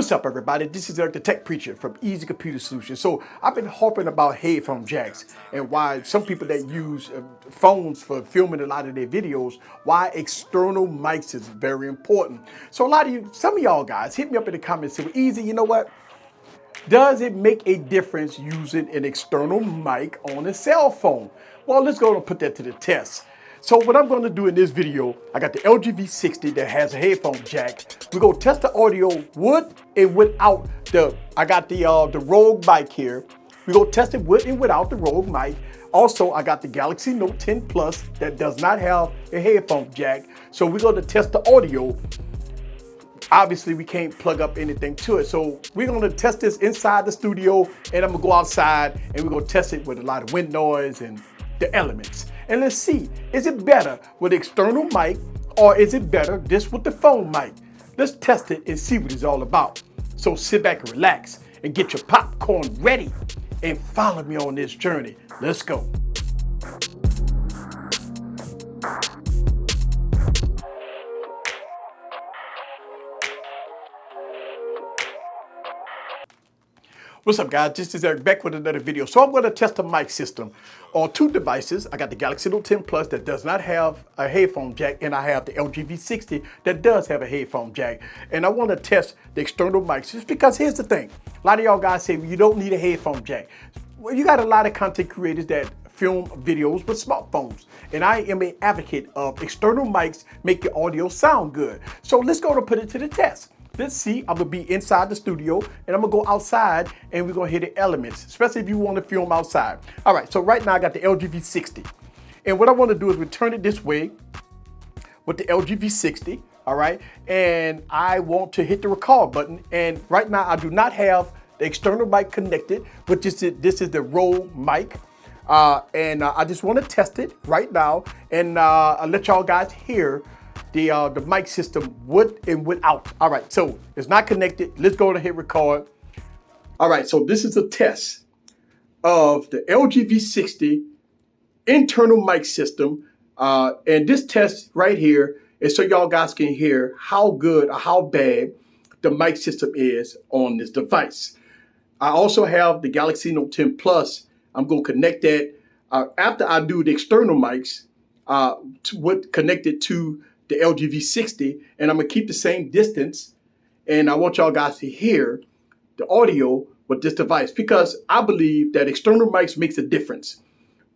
What's up, everybody? This is Eric the Tech Preacher from AskEazyComputerSolutions. So I've been harping about headphone jacks and why some people that use phones for filming a lot of their videos, why external mics is very important. So some of y'all guys hit me up in the comments and say, well, Easy, you know what? Does it make a difference using an external mic on a cell phone? Well, let's go and put that to the test. So what I'm going to do in this video, I got the LG V60 that has a headphone jack. We're going to test the audio with and without I got the Rogue mic here. We're going to test it with and without the Rogue mic. Also, I got the Galaxy Note 10 Plus that does not have a headphone jack. So we're going to test the audio. Obviously, we can't plug up anything to it. So we're going to test this inside the studio, and I'm going to go outside and we're going to test it with a lot of wind noise and the elements. And let's see, is it better with external mic or is it better just with the phone mic? Let's test it and see what it's all about. So sit back and relax and get your popcorn ready and follow me on this journey. Let's go. What's up, guys? This is Eric back with another video. So I'm going to test the mic system on two devices. I got the Galaxy Note 10 Plus that does not have a headphone jack, and I have the LG V60 that does have a headphone jack. And I want to test the external mics just because here's the thing. A lot of y'all guys say, well, you don't need a headphone jack. Well, you got a lot of content creators that film videos with smartphones. And I am an advocate of external mics make your audio sound good. So let's go to put it to the test. Let's see, I'm gonna be inside the studio and I'm gonna go outside and we're gonna hear the elements, especially if you wanna film outside. All right, so right now I got the LG V60. And what I wanna do is return it this way with the LG V60, all right? And I want to hit the record button. And right now I do not have the external mic connected, but this is the Rogue mic. I just wanna test it right now and I'll let y'all guys hear the mic system with and without. All right, so it's not connected. Let's go to hit record. All right, so this is a test of the LG V60 internal mic system. And this test right here is so y'all guys can hear how good or how bad the mic system is on this device. I also have the Galaxy Note 10 Plus. I'm gonna connect that after I do the external mics connected to the LG V60, and I'm gonna keep the same distance. And I want y'all guys to hear the audio with this device because I believe that external mics makes a difference.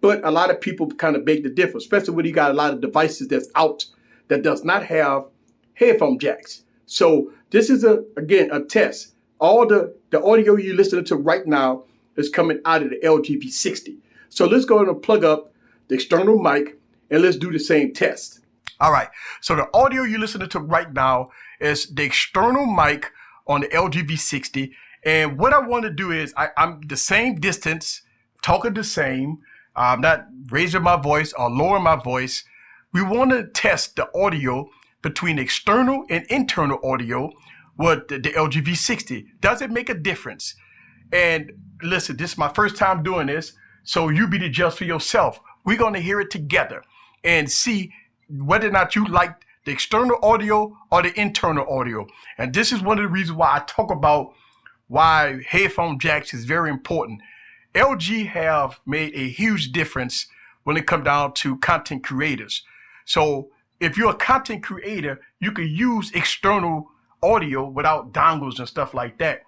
But a lot of people kind of beg the difference, especially when you got a lot of devices that's out that does not have headphone jacks. So this is again a test. All the audio you're listening to right now is coming out of the LG V60. So let's go ahead and plug up the external mic and let's do the same test. All right, so the audio you're listening to right now is the external mic on the LG V60. And what I want to do is I'm the same distance, talking the same. I'm not raising my voice or lowering my voice. We want to test the audio between external and internal audio with the LG V60. Does it make a difference? And listen, this is my first time doing this, so you be the judge for yourself. We're going to hear it together and see whether or not you like the external audio or the internal audio. And this is one of the reasons why I talk about why headphone jacks is very important. LG have made a huge difference when it comes down to content creators. So if you're a content creator, you can use external audio without dongles and stuff like that.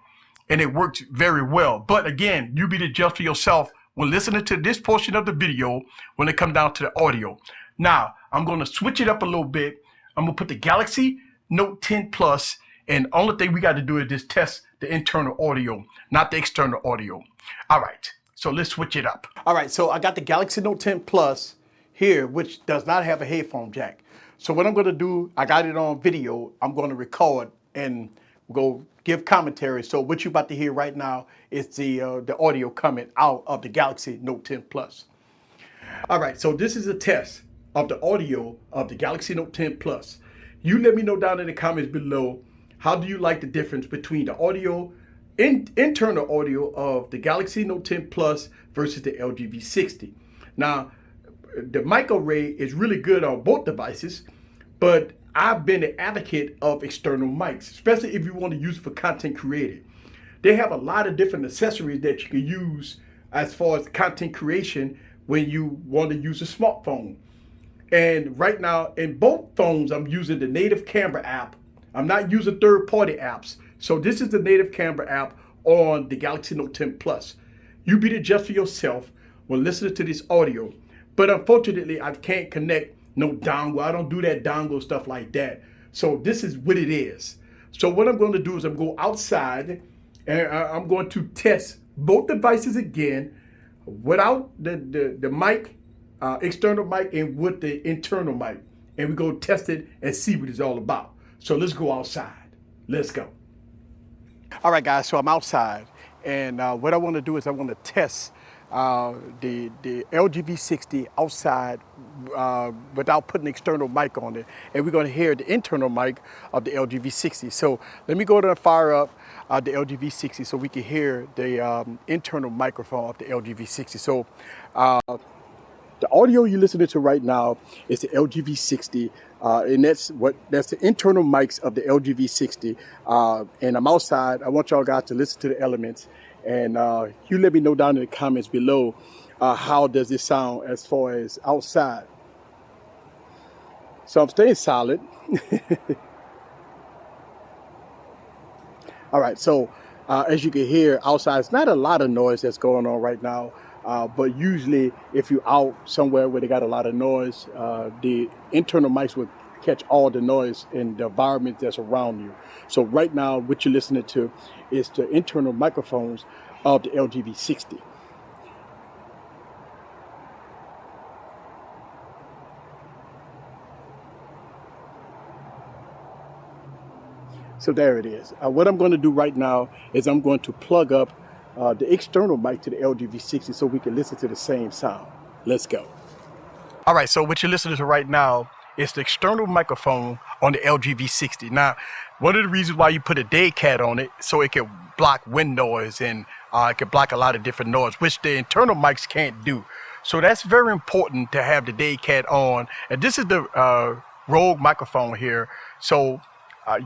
And it works very well. But again, you be the judge for yourself when listening to this portion of the video when it comes down to the audio. Now, I'm going to switch it up a little bit. I'm going to put the Galaxy Note 10 Plus, and the only thing we got to do is just test the internal audio, not the external audio. All right, so let's switch it up. All right, so I got the Galaxy Note 10 Plus here, which does not have a headphone jack. So what I'm going to do, I got it on video. I'm going to record and go give commentary. So what you're about to hear right now is the audio coming out of the Galaxy Note 10 Plus. All right, so this is a test of the audio of the Galaxy Note 10 Plus. You let me know down in the comments below, how do you like the difference between the audio, internal audio of the Galaxy Note 10 Plus versus the LG V60. Now, the mic array is really good on both devices, but I've been an advocate of external mics, especially if you want to use it for content creating. They have a lot of different accessories that you can use as far as content creation when you want to use a smartphone. And right now, in both phones, I'm using the native camera app. I'm not using third-party apps. So this is the native camera app on the Galaxy Note 10 Plus. You be the judge for yourself when listening to this audio. But unfortunately, I can't connect no dongle. I don't do that dongle stuff like that. So this is what it is. So what I'm going to do is I'm going to go outside and I'm going to test both devices again without the mic, external mic, and with the internal mic. And we're going to test it and see what it's all about. So let's go outside. Let's go. All right, guys, so I'm outside. And what I want to do is I want to test the LG V60 outside without putting an external mic on it. And we're going to hear the internal mic of the LG V60. So let me go to fire up the LG V60 so we can hear the internal microphone of the LG V60. So the audio you're listening to right now is the LG V60, and that's the internal mics of the LG V60. And I'm outside. I want y'all guys to listen to the elements. And you let me know down in the comments below how does this sound as far as outside. So I'm staying solid. All right, so as you can hear outside, it's not a lot of noise that's going on right now. But usually if you're out somewhere where they got a lot of noise, the internal mics would catch all the noise in the environment that's around you. So right now, what you're listening to is the internal microphones of the LG V60. So there it is. What I'm going to do right now is I'm going to plug up the external mic to the LG V60 so we can listen to the same sound. Let's go. All right, so what you're listening to right now is the external microphone on the LG V60. Now, one of the reasons why you put a dead cat on it, so it can block wind noise and it can block a lot of different noise, which the internal mics can't do. So that's very important to have the dead cat on. And this is the Rogue microphone here. So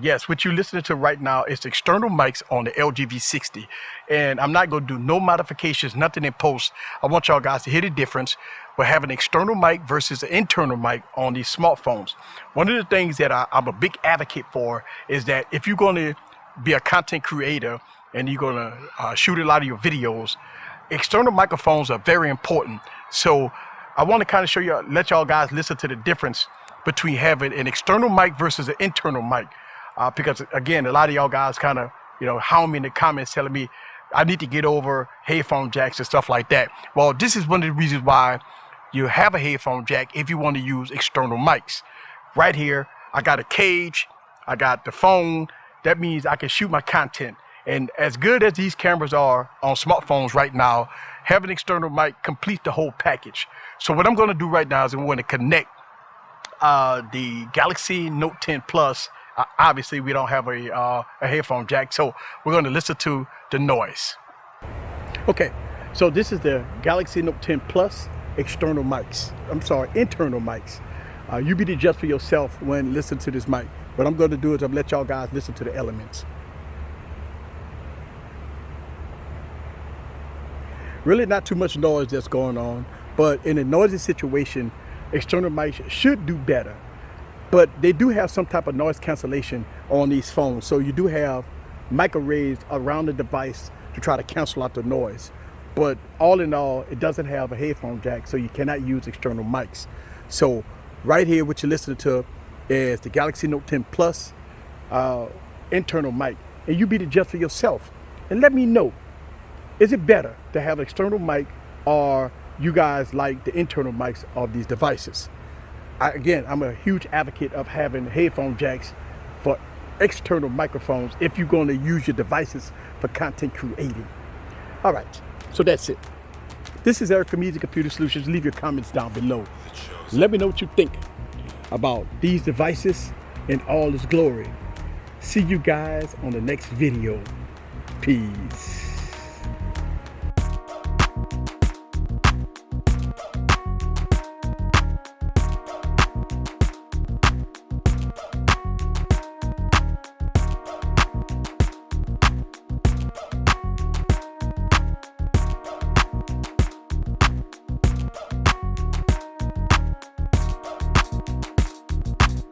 yes, what you're listening to right now is the external mics on the LG V60. And I'm not going to do no modifications, nothing in post. I want y'all guys to hear the difference with having an external mic versus an internal mic on these smartphones. One of the things that I'm a big advocate for is that if you're going to be a content creator and you're going to shoot a lot of your videos, external microphones are very important. So I want to kind of show you, let y'all guys listen to the difference between having an external mic versus an internal mic. Because again, a lot of y'all guys kind of, hound me in the comments telling me I need to get over headphone jacks and stuff like that. Well, this is one of the reasons why you have a headphone jack if you want to use external mics. Right here, I got a cage, I got the phone. That means I can shoot my content. And as good as these cameras are on smartphones right now, having an external mic completes the whole package. So what I'm going to do right now is I'm going to connect the Galaxy Note 10 Plus. Obviously, we don't have a headphone jack, so we're going to listen to the noise. Okay, so this is the Galaxy Note 10 Plus internal mics. You be the judge for yourself when listening to this mic. What I'm going to do is I'm let y'all guys listen to the elements. Really not too much noise that's going on, but in a noisy situation, external mics should do better. But they do have some type of noise cancellation on these phones. So you do have mic arrays around the device to try to cancel out the noise. But all in all, it doesn't have a headphone jack, so you cannot use external mics. So right here, what you're listening to is the Galaxy Note 10 Plus internal mic. And you be the judge for yourself. And let me know, is it better to have an external mic, or you guys like the internal mics of these devices? Again, I'm a huge advocate of having headphone jacks for external microphones if you're going to use your devices for content creating. All right, so that's it. This is Eric from AskEazyComputerSolutions. Leave your comments down below. Let me know what you think about these devices in all its glory. See you guys on the next video. Peace.